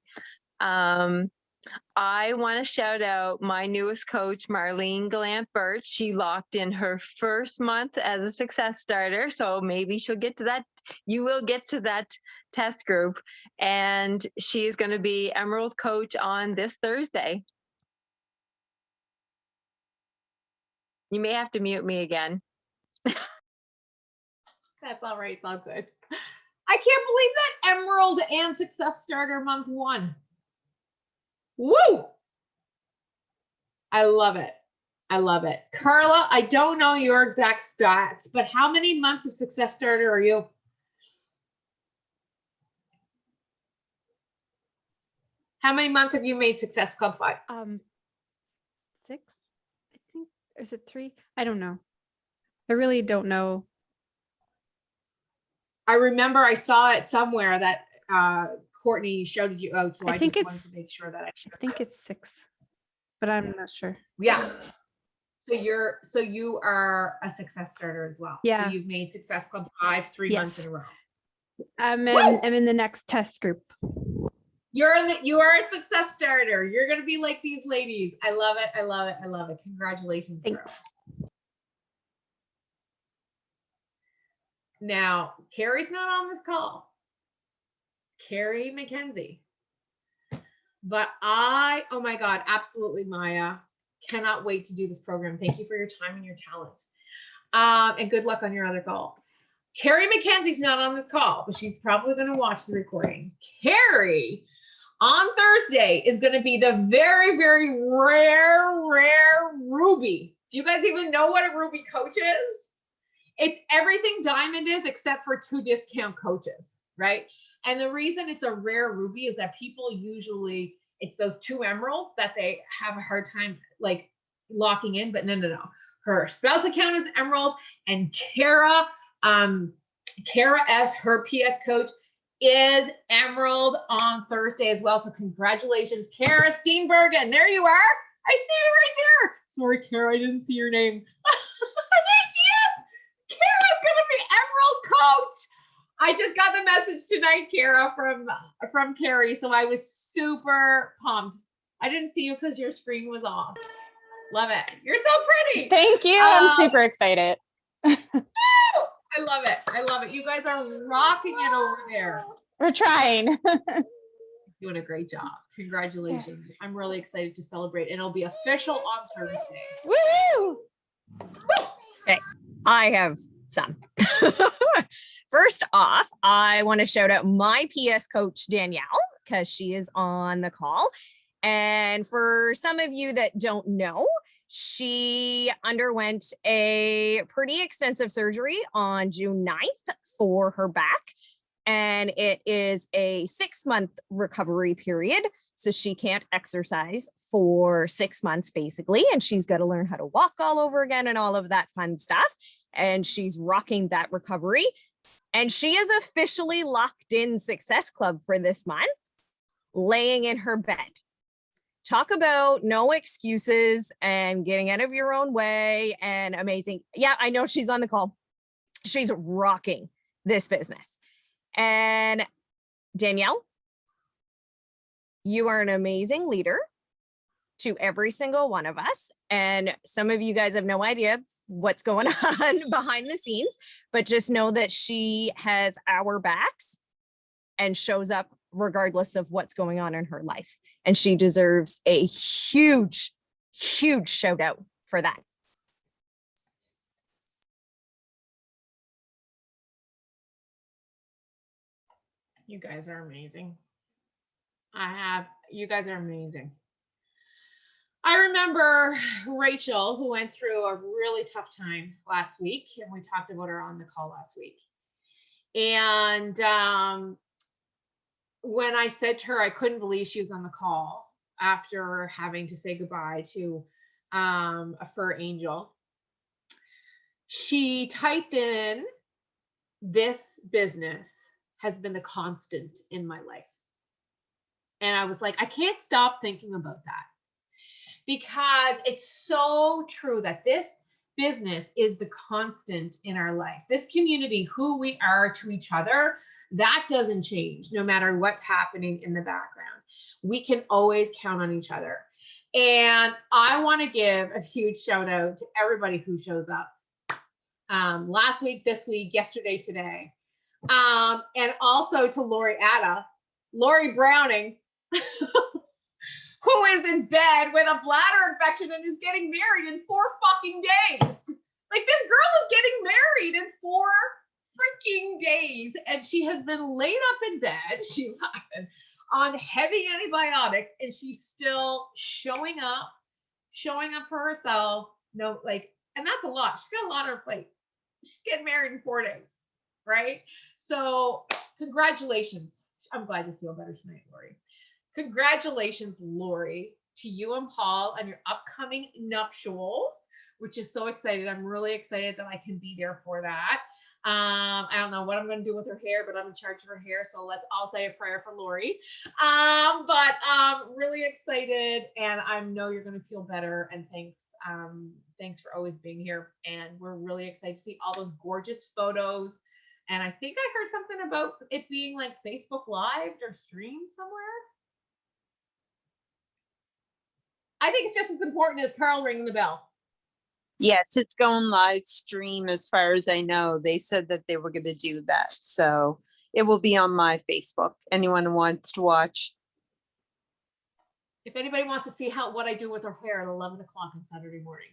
I want to shout out my newest coach, Marlene Gallant-Burt. She locked in her first month as a success starter. So maybe she'll get to that. You will get to that test group. And she is going to be Emerald Coach on this Thursday. You may have to mute me again. That's all right. It's all good. I can't believe that Emerald and Success Starter Month 1. Woo! I love it. I love it. Carla, I don't know your exact stats, but how many months of Success Starter are you? How many months have you made Success Club 5? 6, I think. Is it 3? I don't know. I really don't know. I remember I saw it somewhere that Courtney shouted you out, so I think just wanted it's- to make sure that I think it's 6, but I'm not sure. Yeah. So you are a Success Starter as well. Yeah. So you've made Success Club 5 3 months Yes. in a row. I'm Woo! in the next test group. You are a Success Starter. You're gonna be like these ladies. I love it. I love it. I love it. Congratulations, girl. Thanks. Now, Carrie's not on this call. Carrie McKenzie. But oh my God, absolutely, Maya. Cannot wait to do this program. Thank you for your time and your talent. And good luck on your other call. Carrie McKenzie's not on this call, but she's probably going to watch the recording. Carrie on Thursday is going to be the very, very rare Ruby. Do you guys even know what a Ruby coach is? It's everything Diamond is except for 2 discount coaches, right? And the reason it's a rare Ruby is that people usually, it's those 2 emeralds that they have a hard time like locking in, but no. Her spouse account is emerald, and Kara S, her PS coach, is emerald on Thursday as well. So congratulations, Kara Steenbergen. There you are. I see you right there. Sorry, Kara, I didn't see your name. There she is. Kara's gonna be emerald coach. I just got the message tonight, Kara, from Carrie, so I was super pumped. I didn't see you because your screen was off. Love it. You're so pretty. Thank you. I'm super excited. I love it. I love it. You guys are rocking it over there. We're trying. Doing a great job. Congratulations. I'm really excited to celebrate, and it'll be official on Thursday. Woohoo! Okay, I have some. First off, I want to shout out my PS coach, Danielle, because she is on the call. And for some of you that don't know, she underwent a pretty extensive surgery on June 9th for her back. And it is a 6-month recovery period. So she can't exercise for 6 months, basically. And she's got to learn how to walk all over again and all of that fun stuff. And she's rocking that recovery. And she is officially locked in Success Club for this month, laying in her bed. Talk about no excuses and getting out of your own way and amazing. Yeah, I know she's on the call. She's rocking this business. And Danielle, you are an amazing leader to every single one of us. And some of you guys have no idea what's going on behind the scenes, but just know that she has our backs and shows up regardless of what's going on in her life. And she deserves a huge shout out for that. You guys are amazing. You guys are amazing. I remember Rachel, who went through a really tough time last week, and we talked about her on the call last week. And when I said to her, I couldn't believe she was on the call after having to say goodbye to a fur angel, she typed in, "This business has been the constant in my life." And I was like, I can't stop thinking about that, because it's so true that this business is the constant in our life. This community, who we are to each other, that doesn't change no matter what's happening in the background. We can always count on each other. And I want to give a huge shout out to everybody who shows up. Last week, this week, yesterday, today. And also to Lori Browning, who is in bed with a bladder infection and is getting married in 4 fucking days. Like, this girl is getting married in 4 freaking days, and she has been laid up in bed. She's on heavy antibiotics, and she's still showing up for herself. No, like, and that's a lot. She's got a lot on her plate. She's getting married in 4 days, right? So congratulations. I'm glad you feel better tonight, Lori. Congratulations, Lori, to you and Paul on your upcoming nuptials, which is so excited. I'm really excited that I can be there for that. I don't know what I'm going to do with her hair, but I'm in charge of her hair. So let's all say a prayer for Lori. But really excited, and I know you're going to feel better. And thanks for always being here. And we're really excited to see all those gorgeous photos. And I think I heard something about it being like Facebook Live or streamed somewhere. I think it's just as important as Carl ringing the bell. Yes, it's going live stream as far as I know. They said that they were going to do that. So it will be on my Facebook. Anyone who wants to watch. If anybody wants to see what I do with her hair at 11 o'clock on Saturday morning.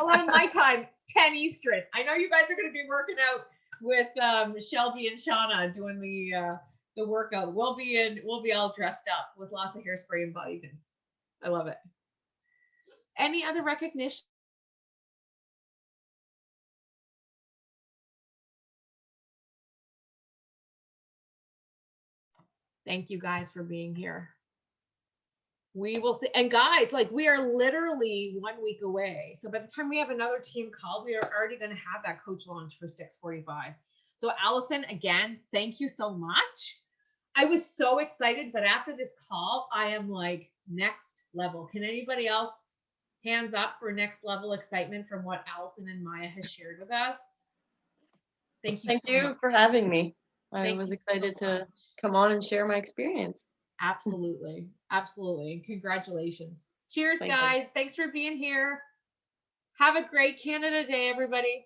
11 my time, 10 Eastern. I know you guys are going to be working out with Shelby and Shauna doing the workout. We'll be all dressed up with lots of hairspray and body things. I love it. Any other recognition? Thank you guys for being here. We will see. And guys, like, we are literally 1 week away. So by the time we have another team call, we are already going to have that coach launch for 6:45. So Allison, again, thank you so much. I was so excited, but after this call, I am like, next level. Can anybody else hands up for next level excitement from what Allison and Maya has shared with us? Thank you. Thank you for having me. I was excited to come on and share my experience. Absolutely. Absolutely. Congratulations. Cheers, Thank you. guys. Thanks for being here. Have a great Canada Day, everybody.